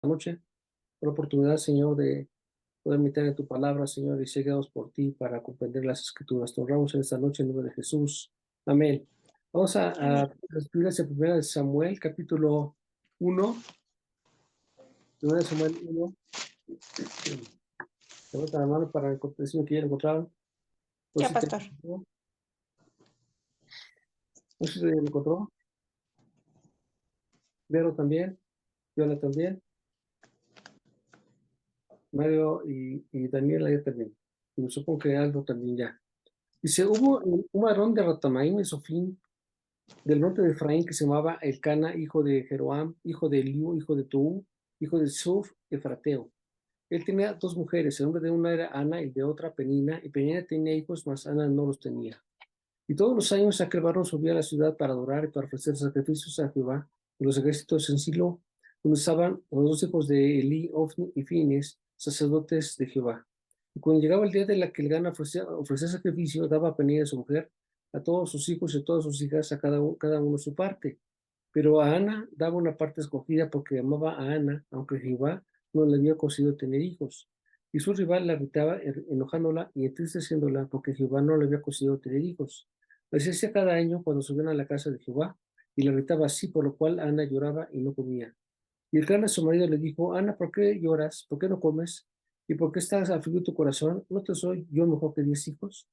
noche, por la oportunidad, Señor, de poder meditar en tu palabra, Señor, y ser guiados por ti para comprender las Escrituras. Te honramos en esta noche en nombre de Jesús. Amén. Vamos Amén. a escribir en primera de Samuel, capítulo 1, primera de Samuel 1. Levanta la mano para decirme que ya lo encontraron. No Ya, sé si te pastor. encontró. No sé si te lo encontró. Vero también. Viola también. Mario y Daniela ya también. Y me supongo que Aldo también ya. Dice, hubo un varón de Ratamaim y Sofín, del norte de Efraín, que se llamaba Elcana, hijo de Jeroam, hijo de Eliú, hijo de Tou, hijo de Suf, Efrateo. Él tenía dos mujeres, el nombre de una era Ana y de otra Penina, y Penina tenía hijos, mas Ana no los tenía. Y todos los años aquel varón subía a la ciudad para adorar y para ofrecer sacrificios a Jehová, y los ejércitos en Silo, donde estaban los dos hijos de Elí, Ofni y Fines, sacerdotes de Jehová. Y cuando llegaba el día de la que el Gana ofrecía sacrificio, daba a Penina a su mujer, a todos sus hijos y a todas sus hijas, a cada uno su parte. Pero a Ana daba una parte escogida porque amaba a Ana, aunque Jehová no le había concedido tener hijos. Y su rival la irritaba, enojándola y entristeciéndola porque Jehová no le había concedido tener hijos. Así hacía cada año cuando subían a la casa de Jehová, y la irritaba así, por lo cual Ana lloraba y no comía. Y el Cana, su marido, le dijo, Ana, ¿por qué lloras? ¿Por qué no comes? ¿Y por qué estás afligido tu corazón? ¿No te soy yo mejor que 10 hijos?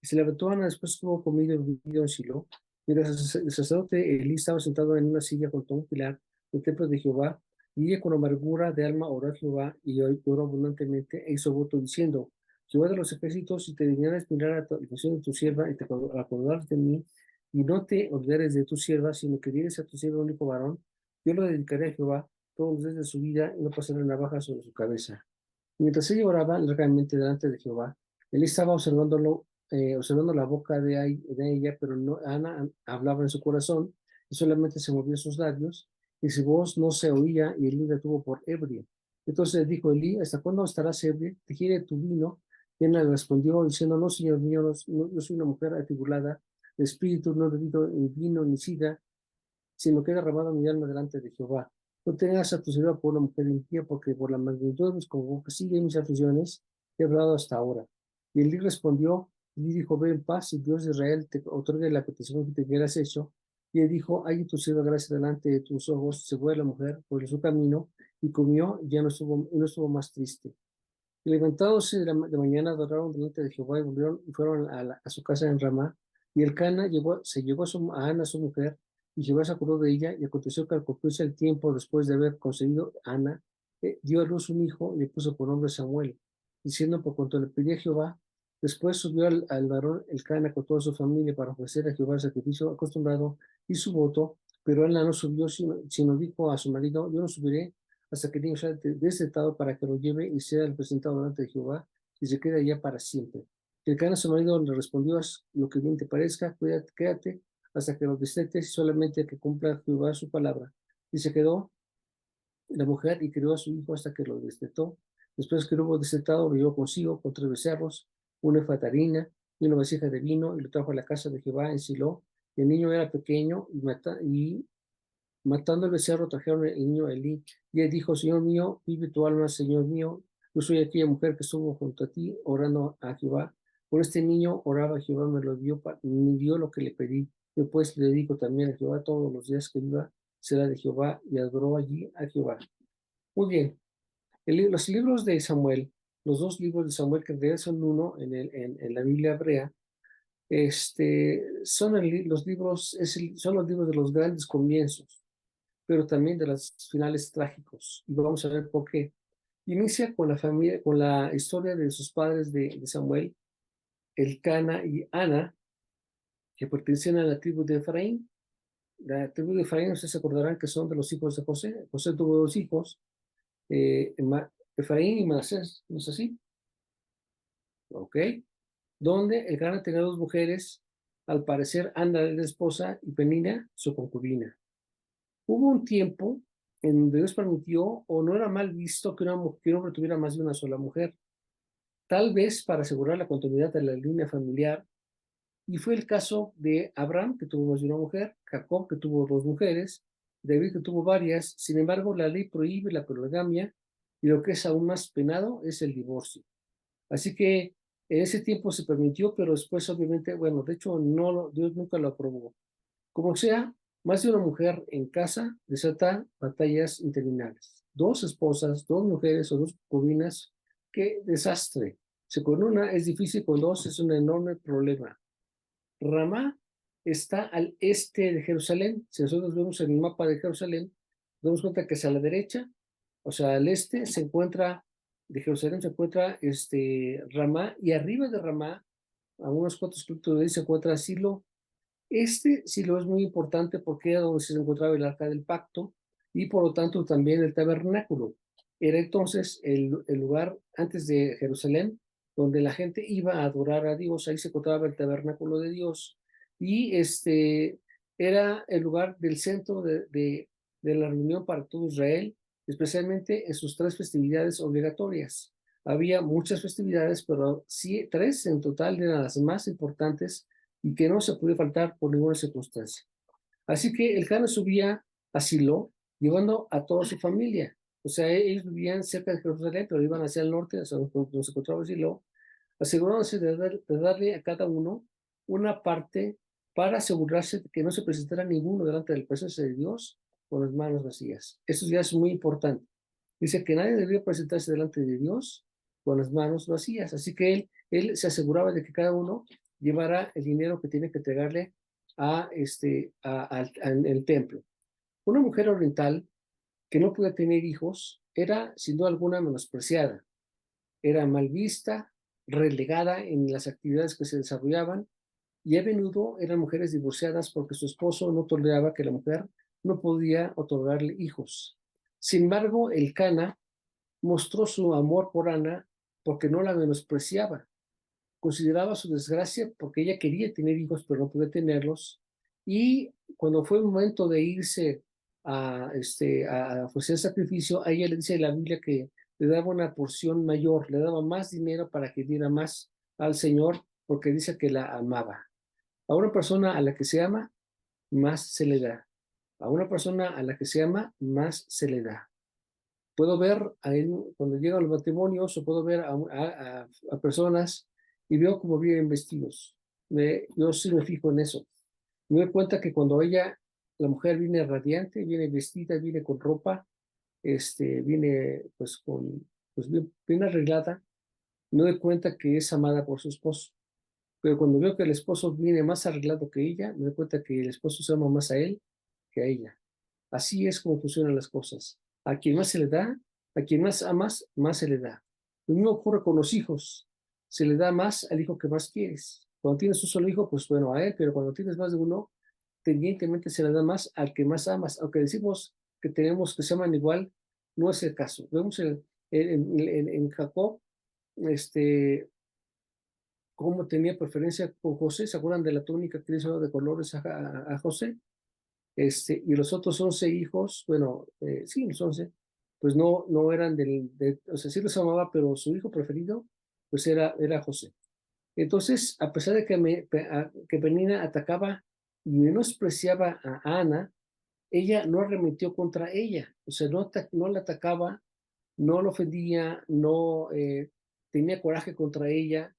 Y se levantó Ana después que hubo comido y bebido en Silo. Mientras el sacerdote Elí estaba sentado en una silla junto a un pilar del templo de Jehová, y ella con amargura de alma oró a Jehová y lloró abundantemente e hizo voto diciendo, Jehová de los ejércitos, si te dignares mirar a la aflicción de tu sierva y te acordares de mí, y no te olvidares de tu sierva, sino que dieres a tu sierva un único varón, yo lo dedicaré a Jehová todos los días de su vida y no pasará navaja sobre su cabeza. Mientras ella oraba largamente delante de Jehová, él estaba observando la boca de ella, pero no, Ana hablaba en su corazón y solamente se movían sus labios, y su voz no se oía, y Elí la tuvo por ebria. Entonces dijo Elí, ¿hasta cuándo estarás ebria? ¿Te quiere tu vino? Y Ana le respondió diciendo, no, señor mío, yo soy una mujer atribulada de espíritu, no he bebido ni vino ni sidra, sino que he derramado mi alma delante de Jehová. No tengas a tu sierva por una mujer impía, porque por la magnitud de mis congojas y mis aflicciones he hablado hasta ahora. Y Elí respondió, y dijo, ve en paz, y Dios de Israel te otorgue la petición que te hubieras hecho. Y él dijo, hay tu sierva gracia delante de tus ojos. Se fue la mujer por su camino, y comió, y ya no estuvo más triste. Y levantándose de mañana, adoraron delante de Jehová, y volvieron y fueron a su casa en Ramá. Y el Cana se llevó a Ana, su mujer, y Jehová se acordó de ella. Y aconteció que al cumplirse el tiempo, después de haber concebido Ana, dio a luz un hijo y le puso por nombre Samuel, diciendo, por cuanto le pedí a Jehová. Después subió al varón el Cana con toda su familia para ofrecer a Jehová el sacrificio acostumbrado y su voto. Pero Ana no subió, sino dijo a su marido, yo no subiré hasta que el niño sea destetado para que lo lleve y sea presentado delante de Jehová y se quede allá para siempre. El Cana, su marido, le respondió, haz lo que bien te parezca, cuídate, quédate hasta que lo destetes, solamente que cumpla Jehová su palabra. Y se quedó la mujer y crió a su hijo hasta que lo destetó. Después que lo hubo destetado, lo llevó consigo con 3 becerros, una efatarina y una vasija de vino, y lo trajo a la casa de Jehová en Silo. Y el niño era pequeño, y matando el becerro, trajeron el niño a Elí. Y él dijo, Señor mío, vive tu alma, Señor mío. Yo soy aquella mujer que estuvo junto a ti orando a Jehová. Por este niño oraba a Jehová, me dio lo que le pedí. Yo pues le dedico también a Jehová todos los días que viva, será de Jehová, y adoró allí a Jehová. Muy bien. Los libros de Samuel, los dos libros de Samuel, que en realidad son uno en la Biblia hebrea, son los libros de los grandes comienzos, pero también de los finales trágicos. Y vamos a ver por qué. Inicia con la familia, con la historia de sus padres de Samuel, Elcana y Ana, que pertenecían a la tribu de Efraín. La tribu de Efraín, ustedes se acordarán que son de los hijos de José. José tuvo dos hijos, Efraín y Manasés, ¿no es así? ¿Ok? Donde Elcana tenía dos mujeres, al parecer Ana era la esposa y Penina su concubina. Hubo un tiempo en donde Dios permitió, o no era mal visto, que un hombre tuviera más de una sola mujer, tal vez para asegurar la continuidad de la línea familiar. Y fue el caso de Abraham, que tuvo más de una mujer, Jacob, que tuvo dos mujeres, David que tuvo varias. Sin embargo, la ley prohíbe la poligamia y lo que es aún más penado es el divorcio. Así que en ese tiempo se permitió, pero después obviamente, bueno, de hecho Dios nunca lo aprobó. Como sea, más de una mujer en casa desata batallas interminables. Dos esposas, dos mujeres o dos concubinas, qué desastre. Si con una es difícil, con dos es un enorme problema. Ramá está al este de Jerusalén. Si nosotros vemos el mapa de Jerusalén, nos damos cuenta que es a la derecha, o sea, al este se encuentra, de Jerusalén se encuentra Ramá, y arriba de Ramá, a unos cuantos kilómetros de ahí, se encuentra Silo. Silo es muy importante porque era donde se encontraba el arca del pacto y por lo tanto también el tabernáculo. Era entonces el lugar antes de Jerusalén donde la gente iba a adorar a Dios. Ahí se encontraba el tabernáculo de Dios y era el lugar del centro de la reunión para todo Israel, especialmente en sus tres festividades obligatorias. Había muchas festividades, pero sí, tres en total eran las más importantes y que no se podía faltar por ninguna circunstancia. Así que el Cana subía a Silo, llevando a toda su familia. O sea, ellos vivían cerca de Jerusalén, pero iban hacia el norte, hacia donde se encontraba Silo, asegurándose de darle a cada uno una parte para asegurarse de que no se presentara ninguno delante de la presencia de Dios con las manos vacías. Eso ya es muy importante. Dice que nadie debía presentarse delante de Dios con las manos vacías. Así que él se aseguraba de que cada uno llevara el dinero que tiene que entregarle al el templo. Una mujer oriental que no podía tener hijos era, sin duda alguna, menospreciada. Era mal vista, relegada en las actividades que se desarrollaban y a menudo eran mujeres divorciadas porque su esposo no toleraba que la mujer no podía otorgarle hijos. Sin embargo, el Cana mostró su amor por Ana porque no la menospreciaba. Consideraba su desgracia porque ella quería tener hijos pero no podía tenerlos. Y cuando fue el momento de irse a ofrecer sacrificio, a ella le dice la Biblia que le daba una porción mayor, le daba más dinero para que diera más al Señor porque dice que la amaba. A una persona a la que se ama, más se le da. A una persona a la que se ama, más se le da. Puedo ver cuando llegan los matrimonios o puedo ver a personas y veo cómo vienen vestidos. Yo sí me fijo en eso. Me doy cuenta que cuando la mujer viene radiante, viene vestida, viene con ropa, viene pues bien arreglada, me doy cuenta que es amada por su esposo. Pero cuando veo que el esposo viene más arreglado que ella, me doy cuenta que el esposo se ama más a él que a ella. Así es como funcionan las cosas. A quien más se le da, a quien más amas, más se le da. Lo mismo ocurre con los hijos. Se le da más al hijo que más quieres. Cuando tienes un solo hijo, pues bueno, a él, pero cuando tienes más de uno, tendientemente se le da más al que más amas. Aunque decimos que tenemos que se aman igual, no es el caso. Vemos en Jacob, este, cómo tenía preferencia con José. ¿Se acuerdan de la túnica que le hizo de colores a José? Y los otros 11 hijos, bueno, sí, los 11, pues no eran o sea, sí los amaba, pero su hijo preferido, pues era José. Entonces, a pesar de que Penina atacaba y menospreciaba a Ana, ella no arremetió contra ella, o sea, no la atacaba, no la ofendía, no tenía coraje contra ella,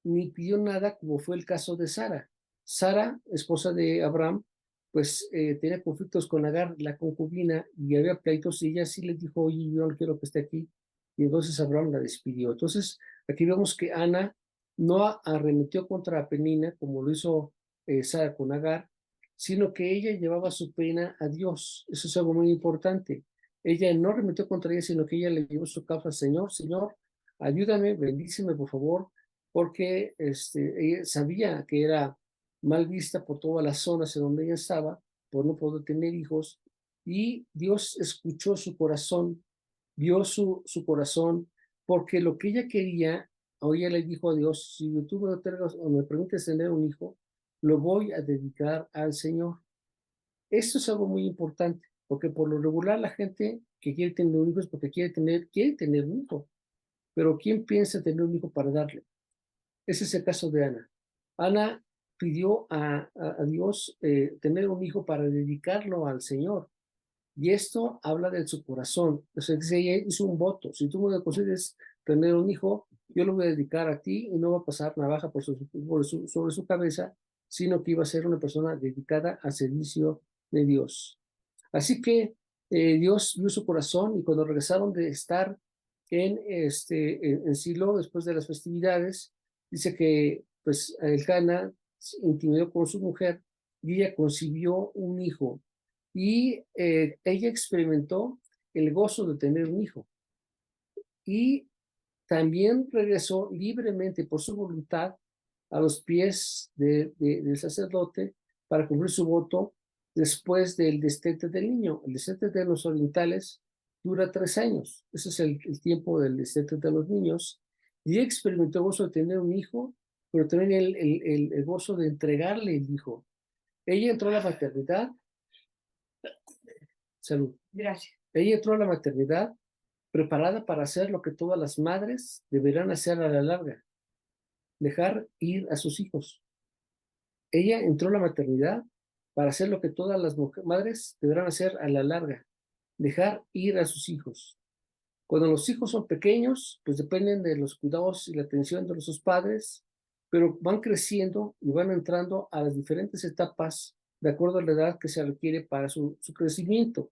ni pidió nada, como fue el caso de Sara. Sara, esposa de Abraham, pues tenía conflictos con Agar, la concubina, y había pleitos, y ella sí le dijo, oye, yo no quiero que esté aquí, y entonces Abraham la despidió. Entonces, aquí vemos que Ana no arremetió contra Penina, como lo hizo Sara con Agar, sino que ella llevaba su pena a Dios. Eso es algo muy importante. Ella no arremetió contra ella, sino que ella le llevó su causa al Señor. Señor, ayúdame, bendíceme, por favor, porque ella sabía que era mal vista por todas las zonas en donde ella estaba, por no poder tener hijos, y Dios escuchó su corazón, vio su corazón, porque lo que ella quería, o ella le dijo a Dios, si tú me otorgas o me permites tener un hijo, lo voy a dedicar al Señor. Esto es algo muy importante, porque por lo regular la gente que quiere tener un hijo es porque quiere tener un hijo, pero ¿quién piensa tener un hijo para darle? Ese es el caso de Ana. Ana pidió a Dios tener un hijo para dedicarlo al Señor. Y esto habla de su corazón. O sea, dice, ella hizo un voto. Si tú me concedes tener un hijo, yo lo voy a dedicar a ti y no va a pasar navaja sobre su cabeza, sino que iba a ser una persona dedicada al servicio de Dios. Así que Dios vio su corazón y cuando regresaron de estar en Silo después de las festividades, dice que pues Elcana se intimidó con su mujer y ella concibió un hijo y ella experimentó el gozo de tener un hijo y también regresó libremente por su voluntad a los pies del sacerdote para cumplir su voto después del destete del niño. El destete de los orientales dura 3 años. Ese es el tiempo del destete de los niños. Y experimentó el gozo de tener un hijo, pero también el gozo de entregarle el hijo. Ella entró a la maternidad. Salud. Gracias. Ella entró a la maternidad preparada para hacer lo que todas las madres deberán hacer a la larga, dejar ir a sus hijos. Ella entró a la maternidad para hacer lo que todas las madres deberán hacer a la larga, dejar ir a sus hijos. Cuando los hijos son pequeños, pues dependen de los cuidados y la atención de sus padres, pero van creciendo y van entrando a las diferentes etapas de acuerdo a la edad que se requiere para su crecimiento.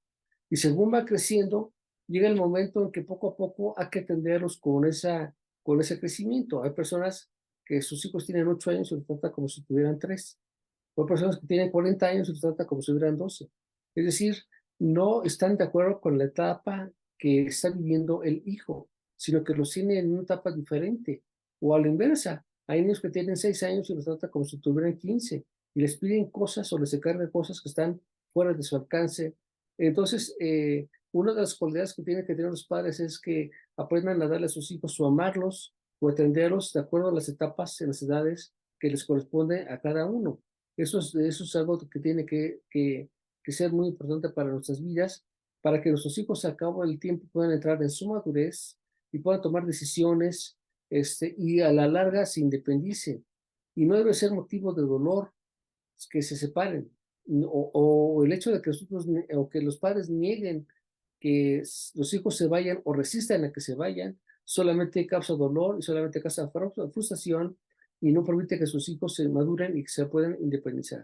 Y según va creciendo, llega el momento en que poco a poco hay que atenderlos con ese crecimiento. Hay personas que sus hijos tienen 8 años y los trata como si tuvieran 3. Hay personas que tienen 40 años y los trata como si tuvieran 12. Es decir, no están de acuerdo con la etapa que está viviendo el hijo, sino que los tiene en una etapa diferente. O a la inversa, hay niños que tienen 6 años y los trata como si tuvieran 15 y les piden cosas o les encargan cosas que están fuera de su alcance. Entonces, una de las cualidades que tienen que tener los padres es que aprendan a darle a sus hijos o amarlos o atenderlos de acuerdo a las etapas, en las edades que les corresponde a cada uno. Eso es algo que tiene que ser muy importante para nuestras vidas, para que nuestros hijos al cabo del tiempo puedan entrar en su madurez y puedan tomar decisiones y a la larga se independicen. Y no debe ser motivo de dolor que se separen, o el hecho de que o que los padres nieguen que los hijos se vayan o resistan a que se vayan, solamente causa dolor y solamente causa frustración y no permite que sus hijos se maduren y que se puedan independizar.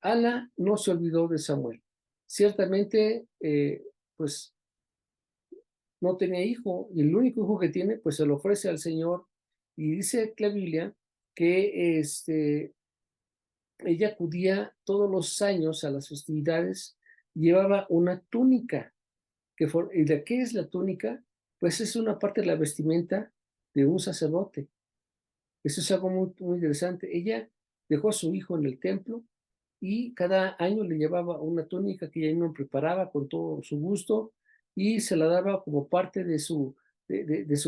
Ana no se olvidó de Samuel. Ciertamente, pues no tenía hijo y el único hijo que tiene, pues se lo ofrece al Señor y dice la Biblia que ella acudía todos los años a las festividades, llevaba una túnica. ¿Y de qué es la túnica? Pues es una parte de la vestimenta de un sacerdote. Eso es algo muy, muy interesante. Ella dejó a su hijo en el templo y cada año le llevaba una túnica que ella misma preparaba con todo su gusto y se la daba como parte de su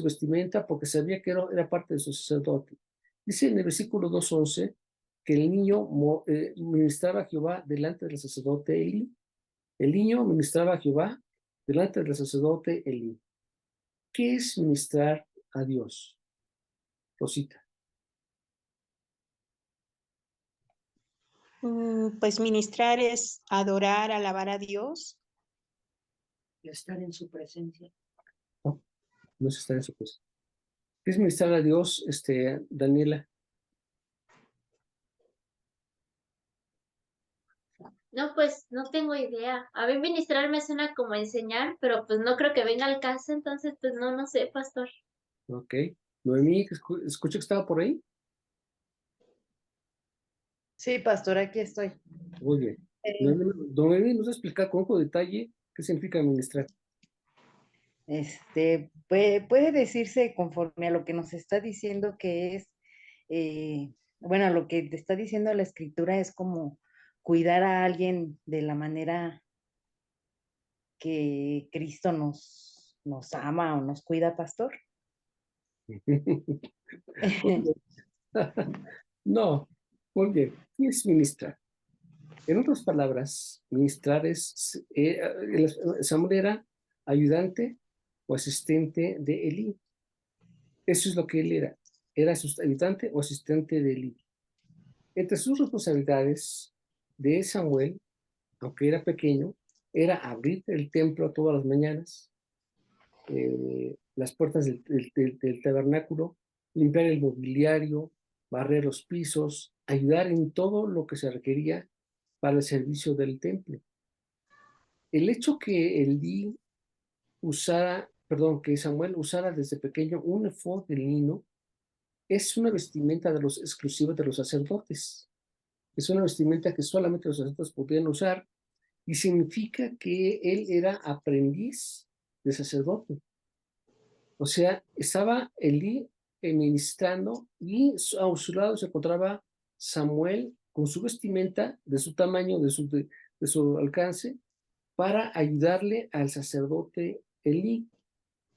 vestimenta porque sabía que era parte de su sacerdote. Dice en el versículo 2:11 que el niño ministraba a Jehová delante del sacerdote Eli. El niño ministraba a Jehová delante del sacerdote Eli. ¿Qué es ministrar a Dios, Rosita? Pues ministrar es adorar, alabar a Dios. Y estar en su presencia. No, no se está en su cosa. ¿Qué es ministrar a Dios, Daniela? No, pues no tengo idea. A mí ministrar me suena como enseñar, pero pues no creo que venga al caso, entonces pues no sé, pastor. Ok. Noemí, escuché que estaba por ahí. Sí, pastor, aquí estoy. Muy bien. Eh, Noemí, ¿nos va a explicar con poco detalle qué significa ministrar? puede decirse conforme a lo que nos está diciendo que es, bueno, lo que te está diciendo la escritura es como cuidar a alguien de la manera que Cristo nos ama o nos cuida, pastor. No, muy bien. ¿Qué es ministrar? En otras palabras, ministrar Samuel era ayudante o asistente de Elí. Eso es lo que él era. Era ayudante o asistente de Elí. Entre sus responsabilidades de Samuel, aunque era pequeño, era abrir el templo todas las mañanas, las puertas del tabernáculo, limpiar el mobiliario, barrer los pisos, ayudar en todo lo que se requería para el servicio del templo. El hecho que que Samuel usara desde pequeño un efod de lino es una vestimenta exclusiva de los sacerdotes. Es una vestimenta que solamente los sacerdotes podían usar y significa que él era aprendiz de sacerdote. O sea, estaba Elí ministrando y a su lado se encontraba Samuel con su vestimenta de su tamaño, de su alcance, para ayudarle al sacerdote Elí.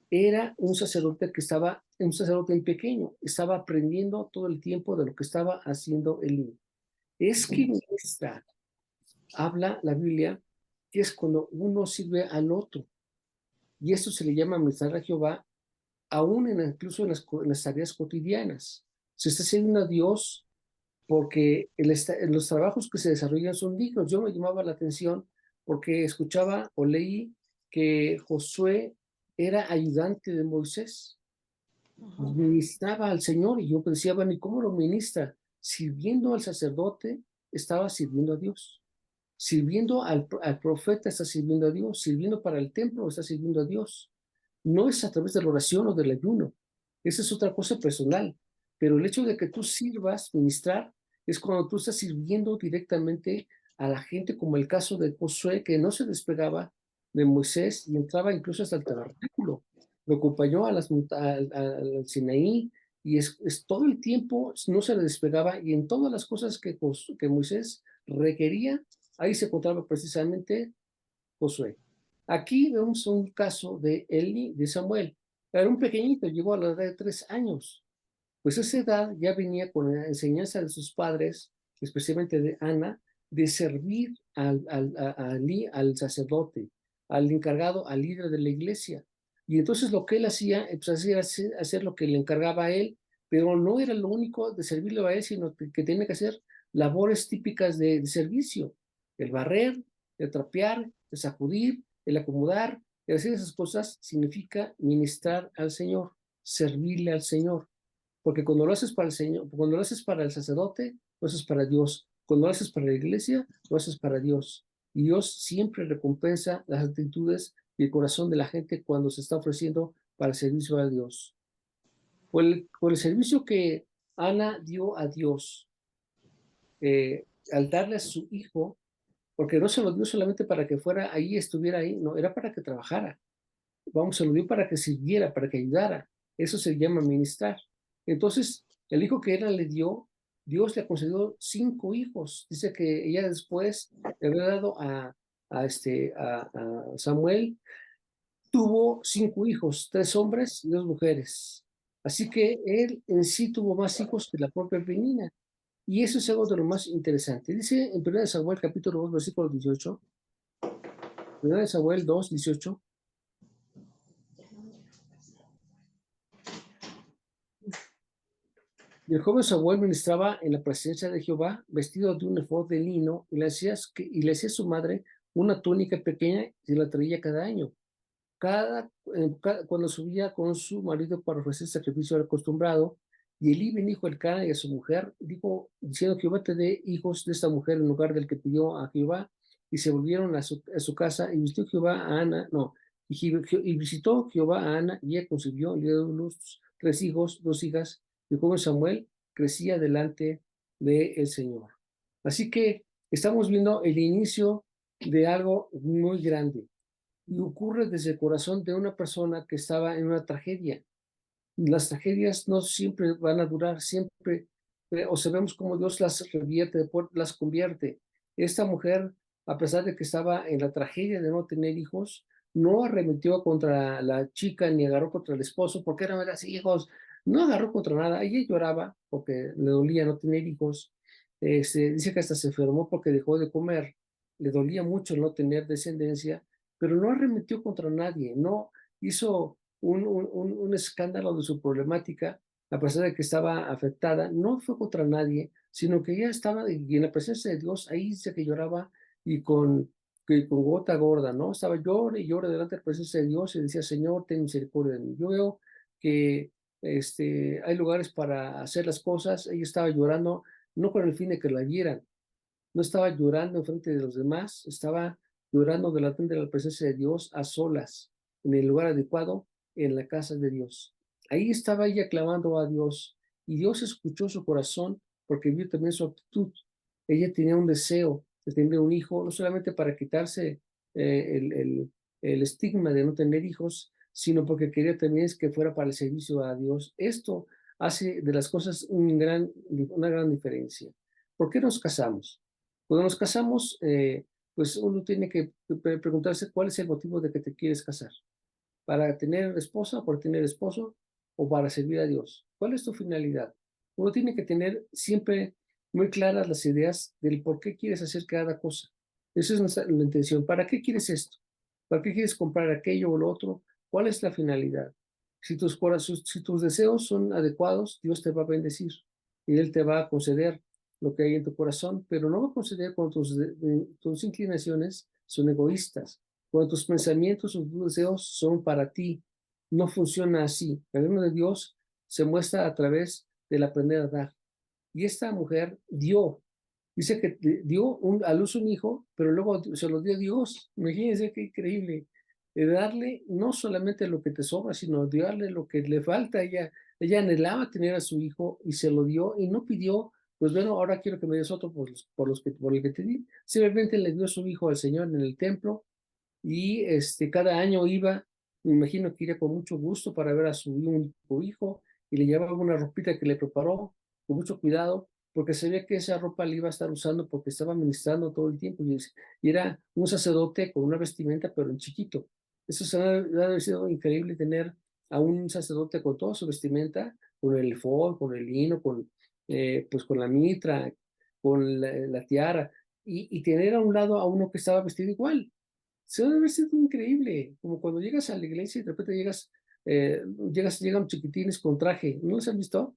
Era un sacerdote un sacerdote pequeño, estaba aprendiendo todo el tiempo de lo que estaba haciendo Elí. Es que ministra, habla la Biblia, que es cuando uno sirve al otro. Y esto se le llama ministrar a Jehová, incluso en las tareas cotidianas. Se está sirviendo a Dios porque los trabajos que se desarrollan son dignos. Yo me llamaba la atención porque escuchaba o leí que Josué era ayudante de Moisés, ministraba al Señor, y yo decía, bueno, ¿y cómo lo ministra? Sirviendo al sacerdote, estaba sirviendo a Dios. Sirviendo al profeta, está sirviendo a Dios. Sirviendo para el templo, está sirviendo a Dios. No es a través de la oración o del ayuno. Esa es otra cosa personal. Pero el hecho de que tú sirvas, ministrar, es cuando tú estás sirviendo directamente a la gente, como el caso de Josué, que no se despegaba de Moisés y entraba incluso hasta el tabernáculo. Lo acompañó al Sinaí y es todo el tiempo no se le despegaba, y en todas las cosas que Moisés requería, ahí se encontraba precisamente Josué. Aquí vemos un caso de Samuel. Era un pequeñito, llegó a la edad de 3 años. Pues a esa edad ya venía con la enseñanza de sus padres, especialmente de Ana, de servir al sacerdote, al encargado, al líder de la iglesia. Y entonces lo que él hacía, pues hacía hacer lo que le encargaba a él, pero no era lo único de servirle a él, sino que tenía que hacer labores típicas de servicio: el barrer, el trapear, el sacudir, el acomodar. El hacer esas cosas significa ministrar al Señor, servirle al Señor. Porque cuando lo haces para el Señor, cuando lo haces para el sacerdote, lo haces para Dios. Cuando lo haces para la iglesia, lo haces para Dios. Y Dios siempre recompensa las actitudes y el corazón de la gente cuando se está ofreciendo para el servicio a Dios. Por el servicio que Ana dio a Dios, al darle a su hijo, porque no se lo dio solamente para que fuera ahí, estuviera ahí, no, era para que trabajara. Vamos, se lo dio para que sirviera, para que ayudara. Eso se llama ministrar. Entonces, el hijo que ella le dio, Dios le concedió 5 hijos. Dice que ella después le había dado a Samuel, tuvo 5 hijos, 3 hombres y 2 mujeres. Así que él en sí tuvo más hijos que la propia Penina. Y eso es algo de lo más interesante. Dice en 1 Samuel capítulo 2, versículo 18. 1 Samuel 2, 18. Y el joven Samuel ministraba en la presencia de Jehová, vestido de un efod de lino, y le hacía a su madre una túnica pequeña, y la traía cada año. Cuando subía con su marido para ofrecer sacrificio al acostumbrado, y Elí bendijo a Elcana y a su mujer, diciendo: Jehová te dé hijos de esta mujer en lugar del que pidió a Jehová. Y se volvieron a su casa, y visitó Jehová a Ana, y visitó Jehová a Ana, y ella concibió, y le dio luz 3 hijos, 2 hijas. Y el joven Samuel crecía delante del Señor. Así que estamos viendo el inicio de algo muy grande, y ocurre desde el corazón de una persona que estaba en una tragedia. Las tragedias no siempre van a durar, siempre, o sabemos cómo Dios las revierte, las convierte. Esta mujer, a pesar de que estaba en la tragedia de no tener hijos, no arremetió contra la chica ni agarró contra el esposo porque eran las hijos. No agarró contra nada. Ella lloraba porque le dolía no tener hijos. Dice que hasta se enfermó porque dejó de comer. Le dolía mucho no tener descendencia, pero no arremetió contra nadie, no hizo un escándalo de su problemática, a pesar de que estaba afectada. No fue contra nadie, sino que ella estaba, y en la presencia de Dios, ahí dice que lloraba, y con que con gota gorda, ¿no? Estaba llore y llore delante de la presencia de Dios y decía, Señor, ten misericordia de mí. Yo veo que hay lugares para hacer las cosas. Ella estaba llorando, no con el fin de que la vieran, no estaba llorando en frente de los demás, estaba llorando delante de la presencia de Dios a solas, en el lugar adecuado, en la casa de Dios. Ahí estaba ella clamando a Dios y Dios escuchó su corazón porque vio también su actitud. Ella tenía un deseo de tener un hijo, no solamente para quitarse el estigma de no tener hijos, sino porque quería también que fuera para el servicio a Dios. Esto hace de las cosas una gran diferencia. ¿Por qué nos casamos? Cuando nos casamos, pues uno tiene que preguntarse cuál es el motivo de que te quieres casar. ¿Para tener esposa, por tener esposo o para servir a Dios? ¿Cuál es tu finalidad? Uno tiene que tener siempre muy claras las ideas del por qué quieres hacer cada cosa. Esa es la intención. ¿Para qué quieres esto? ¿Para qué quieres comprar aquello o lo otro? ¿Cuál es la finalidad? Si tus deseos son adecuados, Dios te va a bendecir y Él te va a conceder lo que hay en tu corazón, pero no va a conceder cuando tus inclinaciones son egoístas, cuando tus pensamientos o tus deseos son para ti. No funciona así. El reino de Dios se muestra a través del aprender a dar. Y esta mujer dice que dio a luz un hijo, pero luego se lo dio Dios. Imagínense qué increíble. De darle no solamente lo que te sobra, sino de darle lo que le falta. Ella anhelaba tener a su hijo y se lo dio y no pidió, pues bueno, ahora quiero que me des otro por el que te di. Simplemente le dio a su hijo al Señor en el templo y cada año iba, me imagino que iría con mucho gusto para ver a su único hijo y le llevaba una ropita que le preparó con mucho cuidado porque sabía que esa ropa la iba a estar usando porque estaba ministrando todo el tiempo y era un sacerdote con una vestimenta pero en chiquito. Eso se ha de haber sido increíble tener a un sacerdote con toda su vestimenta, con el efod, con el lino, pues con la mitra, con la tiara y tener a un lado a uno que estaba vestido igual. Se debe haber sido increíble, como cuando llegas a la iglesia y de repente llegan chiquitines con traje, ¿no los han visto?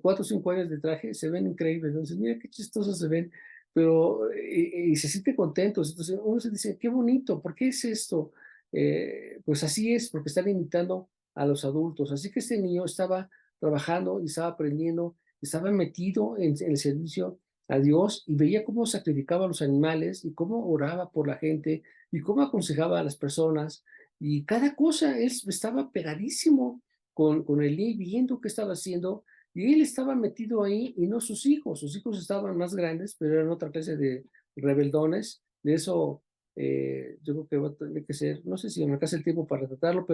4 o 5 años de traje, se ven increíbles, entonces mira qué chistosos se ven, pero y se siente contentos, entonces uno se dice, qué bonito, ¿por qué es esto? Pues así es, porque están imitando a los adultos, así que este niño estaba trabajando y estaba aprendiendo, estaba metido en el servicio a Dios y veía cómo sacrificaba a los animales y cómo oraba por la gente y cómo aconsejaba a las personas y cada cosa, él estaba pegadísimo con el niño viendo qué estaba haciendo y él estaba metido ahí y no sus hijos estaban más grandes, pero eran otra clase de rebeldones, de eso yo creo que va a tener que ser, no sé si me alcanza el tiempo para tratarlo,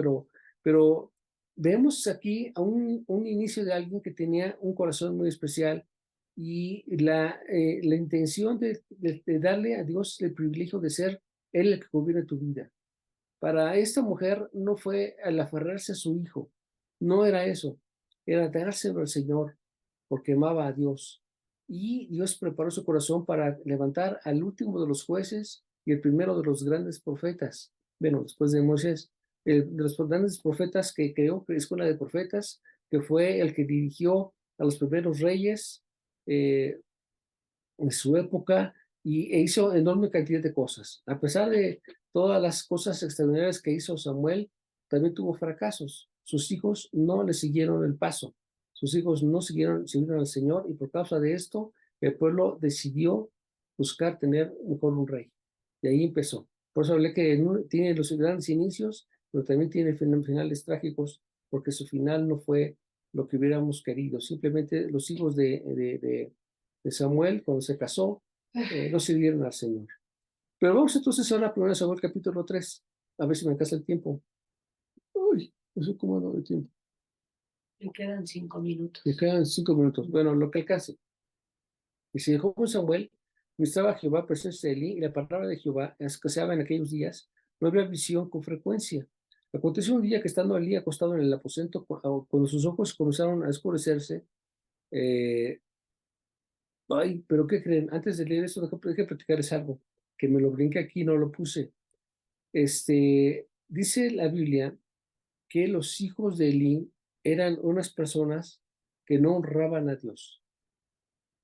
pero vemos aquí a un inicio de alguien que tenía un corazón muy especial y la intención de darle a Dios el privilegio de ser Él el que gobierna tu vida. Para esta mujer no fue al aferrarse a su hijo, no era eso, era dárselo al Señor, porque amaba a Dios. Y Dios preparó su corazón para levantar al último de los jueces y el primero de los grandes profetas. Bueno, después de Moisés, de los grandes profetas que creó la escuela de profetas, que fue el que dirigió a los primeros reyes en su época e hizo enorme cantidad de cosas. A pesar de todas las cosas extraordinarias que hizo Samuel, también tuvo fracasos. Sus hijos no le siguieron el paso. Sus hijos no siguieron al Señor y por causa de esto, el pueblo decidió buscar tener mejor un rey. Y ahí empezó. Por eso hablé que tiene los grandes inicios, pero también tiene finales trágicos, porque su final no fue lo que hubiéramos querido. Simplemente los hijos de Samuel, cuando se casó, no sirvieron al Señor. Pero vamos entonces ahora a 1 Samuel capítulo 3, a ver si me alcanza el tiempo. Uy, no sé cómo ando de tiempo. Le quedan 5 minutos. Me quedan 5 minutos. Bueno, lo que alcance. Y se dejó con Samuel, ministraba a Jehová presencia de Elí, y la palabra de Jehová escaseaba en aquellos días. No había visión con frecuencia. Aconteció un día que estando Elí acostado en el aposento, cuando sus ojos comenzaron a oscurecerse, ay, pero ¿qué creen? Antes de leer esto, deje platicarles algo, que me lo brinqué aquí, no lo puse. Dice la Biblia que los hijos de Elí eran unas personas que no honraban a Dios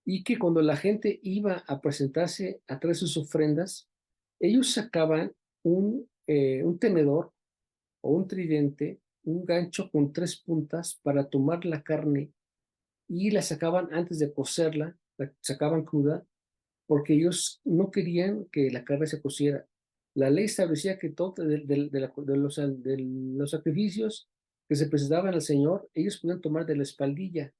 y que cuando la gente iba a presentarse a traer sus ofrendas, ellos sacaban un tenedor o un tridente, un gancho con 3 puntas para tomar la carne y la sacaban antes de cocerla, la sacaban cruda, porque ellos no querían que la carne se cociera. La ley establecía que todo de los sacrificios que se presentaban al Señor, ellos podían tomar de la espaldilla,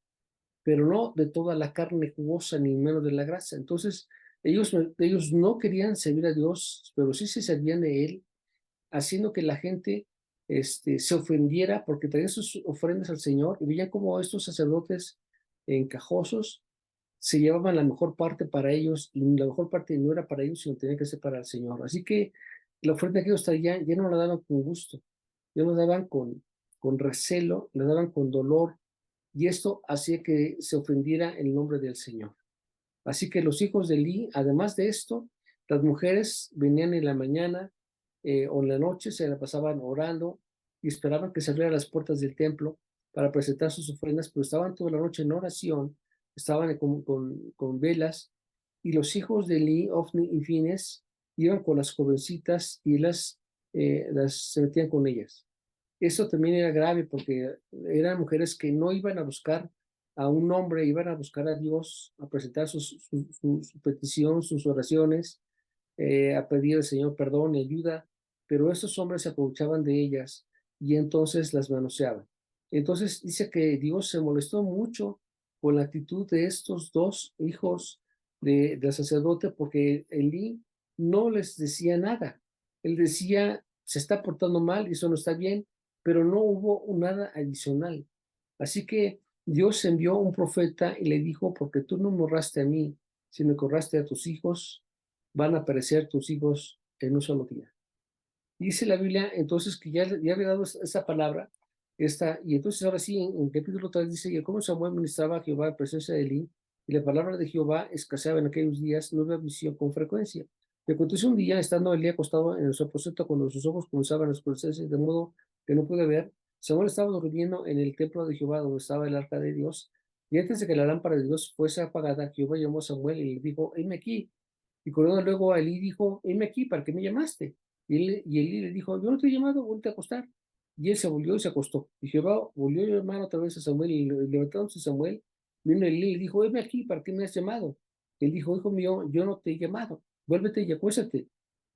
pero no de toda la carne jugosa, ni menos de la grasa. Entonces, ellos no querían servir a Dios, pero sí se servían de Él, haciendo que la gente se ofendiera porque traían sus ofrendas al Señor y veían como estos sacerdotes encajosos se llevaban la mejor parte para ellos y la mejor parte no era para ellos, sino tenía que ser para el Señor. Así que la ofrenda que ellos traían ya no la daban con gusto, ya la daban con recelo, la daban con dolor y esto hacía que se ofendiera el nombre del Señor. Así que los hijos de Eli, además de esto, las mujeres venían en la mañana o en la noche, se la pasaban orando y esperaban que se abrieran las puertas del templo para presentar sus ofrendas, pero estaban toda la noche en oración, estaban con velas, y los hijos de Eli, Ofni y Fines, iban con las jovencitas y se metían con ellas. Eso también era grave porque eran mujeres que no iban a buscar a un hombre, iban a buscar a Dios, a presentar su petición, sus oraciones, a pedir al Señor perdón y ayuda, pero estos hombres se aprovechaban de ellas y entonces las manoseaban. Entonces dice que Dios se molestó mucho con la actitud de estos dos hijos del sacerdote porque Elí no les decía nada. Él decía, se está portando mal y eso no está bien, pero no hubo nada adicional. Así que Dios envió un profeta y le dijo, porque tú no me honraste a mí, sino que honraste a tus hijos, van a perecer tus hijos en un solo día. Dice la Biblia entonces que ya había dado esa palabra, y entonces ahora sí, en capítulo 3 dice, y cómo Samuel ministraba a Jehová en presencia de Elí, y la palabra de Jehová escaseaba en aquellos días, no había visión con frecuencia. Y aconteció un día, estando Elí acostado en su aposento, cuando sus ojos comenzaban a oscurecerse, de modo que no pude ver, Samuel estaba durmiendo en el templo de Jehová, donde estaba el arca de Dios, y antes de que la lámpara de Dios fuese apagada, Jehová llamó a Samuel y le dijo, heme aquí. Y corriendo luego a Elí dijo, heme aquí, ¿para qué me llamaste? Y Elí le dijo, yo no te he llamado, vuelve a acostar. Y él se volvió y se acostó. Y Jehová volvió a llamar otra vez a Samuel, y levantándose Samuel, vino Elí y le dijo, heme aquí, ¿para qué me has llamado? Él dijo, hijo mío, yo no te he llamado, vuélvete y acuéstate.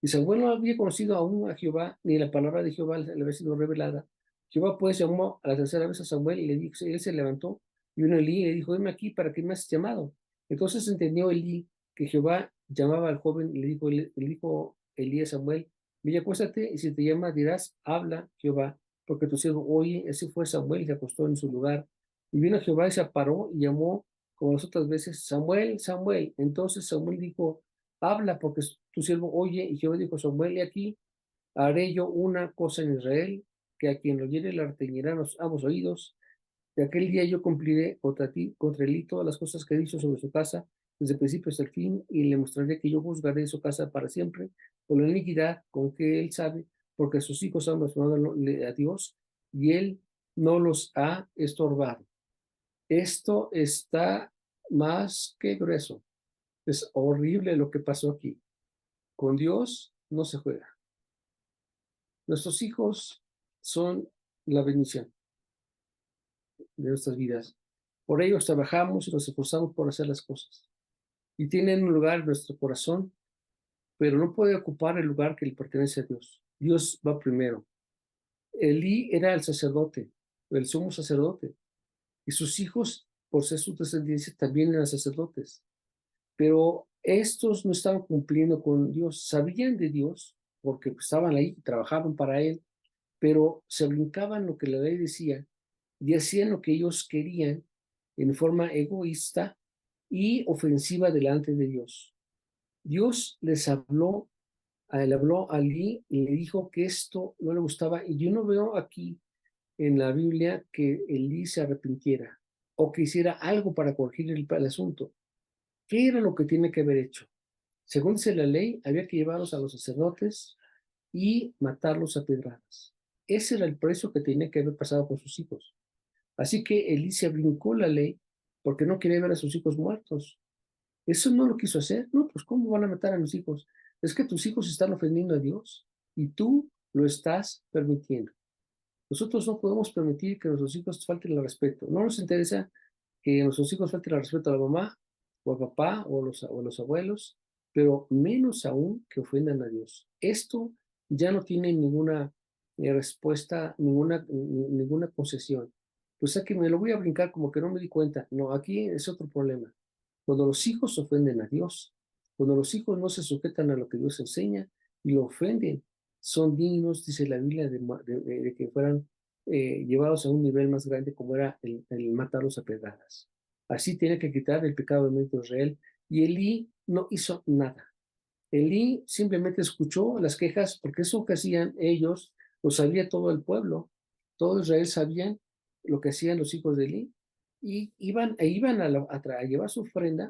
Y Samuel no había conocido aún a Jehová, ni la palabra de Jehová le había sido revelada. Jehová pues llamó a la tercera vez a Samuel y le dijo, él se levantó, y vino Elí y le dijo, heme aquí, ¿para qué me has llamado? Entonces entendió Elí que Jehová llamaba al joven y le dijo Elí a Samuel, ve y acuéstate, y si te llama dirás, habla Jehová, porque tu siervo oye. Así fue Samuel y se acostó en su lugar. Y vino Jehová y se paró y llamó como las otras veces, Samuel, Samuel. Entonces Samuel dijo, habla, porque tu siervo oye. Y Jehová dijo, Samuel, y aquí haré yo una cosa en Israel, que a quien lo oyere le retañirán ambos oídos. De aquel día yo cumpliré contra Elí todas las cosas que he dicho sobre su casa, desde el principio hasta el fin, y le mostraré que yo juzgaré su casa para siempre, por la iniquidad con que él sabe, porque sus hijos han blasfemado a Dios, y él no los ha estorbado. Esto está más que grueso. Es horrible lo que pasó aquí. Con Dios no se juega. Nuestros hijos son la bendición de nuestras vidas. Por ellos trabajamos y nos esforzamos por hacer las cosas. Y tienen un lugar en nuestro corazón, pero no puede ocupar el lugar que le pertenece a Dios. Dios va primero. Elí era el sacerdote, el sumo sacerdote, y sus hijos, por ser su descendencia, también eran sacerdotes. Pero estos no estaban cumpliendo con Dios. Sabían de Dios, porque estaban ahí, trabajaban para Él, pero se brincaban lo que la ley decía y hacían lo que ellos querían en forma egoísta y ofensiva delante de Dios. Dios le habló a Elí y le dijo que esto no le gustaba, y yo no veo aquí en la Biblia que Elí se arrepintiera o que hiciera algo para corregir el asunto. ¿Qué era lo que tiene que haber hecho? Según dice la ley, había que llevarlos a los sacerdotes y matarlos a pedradas. Ese era el precio que tenía que haber pasado con sus hijos. Así que Elí se brincó la ley porque no quería ver a sus hijos muertos. Eso no lo quiso hacer. No, pues ¿cómo van a matar a mis hijos? es que tus hijos están ofendiendo a Dios y tú lo estás permitiendo. Nosotros no podemos permitir que nuestros hijos falten el respeto. No nos interesa que nuestros hijos falten el respeto a la mamá o al papá o a los abuelos, pero menos aún que ofendan a Dios. Esto ya no tiene ninguna respuesta, ninguna concesión. Pues aquí me lo voy a brincar como que no me di cuenta. No, aquí es otro problema. Cuando los hijos ofenden a Dios, cuando los hijos no se sujetan a lo que Dios enseña y lo ofenden, son dignos, dice la Biblia, de que fueran llevados a un nivel más grande como era el matarlos a pedradas. Así tiene que quitar el pecado de mente de Israel. Y Elí no hizo nada. Elí simplemente escuchó las quejas, porque eso que hacían ellos, lo sabía todo el pueblo. Todo Israel sabían lo que hacían los hijos de Elí. Y iban a llevar su ofrenda